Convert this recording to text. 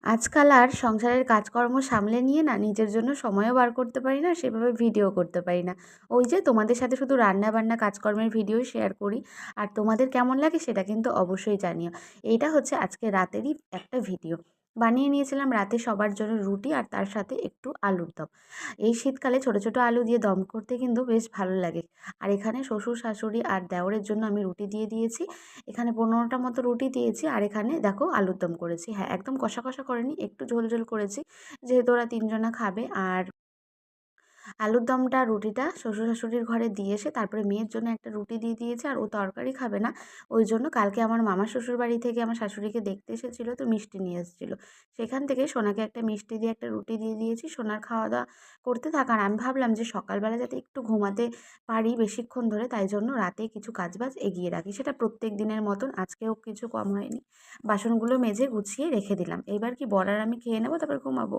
আজকাল আর সংসারের কাজকর্ম সামলে নিয়ে না নিজের জন্য সময়ও বার করতে পারি না, সেভাবে ভিডিও করতে পারি না। ওই যে তোমাদের সাথে শুধু রান্না-বান্না কাজকর্মের ভিডিওই শেয়ার করি। আর তোমাদের কেমন লাগে সেটা কিন্তু অবশ্যই জানিও। এইটা হচ্ছে আজকে রাতেরই একটা ভিডিও। বানিয়ে নিয়েছিলাম রাতে সবার জন্য রুটি আর তার সাথে একটু আলুর দম। এই শীতকালে ছোট, ছোট আলু দিয়ে দম করতে কিন্তু বেশ ভালো লাগে। আর এখানে শ্বশুর-শাশুড়ি আর দেওরের জন্য আমি রুটি দিয়ে দিয়েছি। এখানে ১৫টা মতো রুটি দিয়েছি আর এখানে দেখো আলুর দম করেছি। হ্যাঁ, একদম কষা, কষা করিনি, একটু ঝোল, ঝোল করেছি। যেহেতু ওরা ৩ জনা খাবে। আর আলুর দমটা রুটিটা শ্বশুর-শাশুড়ির ঘরে দিয়ে এসে তারপরে মেয়ের জন্য একটা রুটি দিয়ে দিয়েছি। আর ও তরকারি খাবে না। ওইজন্য কালকে আমার মামার শ্বশুরবাড়ি থেকে আমার শাশুড়িকে দেখতে এসেছিল, তো মিষ্টি নিয়ে এসেছিল। সেখান থেকে সোনাকে একটা মিষ্টি দিয়ে একটা রুটি দিয়ে দিয়েছি। সোনার খাওয়া-দাওয়া করতে থাক। আর আমি ভাবলাম যে সকালবেলা যাতে একটু ঘুমাতে পারি বেশিক্ষণ ধরে, তাই জন্য রাতেই কিছু কাজবাজ এগিয়ে রাখি। সেটা প্রত্যেক দিনের মতন আজকেও কিছু কম হয়নি। বাসনগুলো মেজে গুছিয়ে রেখে দিলাম। এবার কি বর আর আমি খেয়ে নেব, তারপর ঘুমাবো।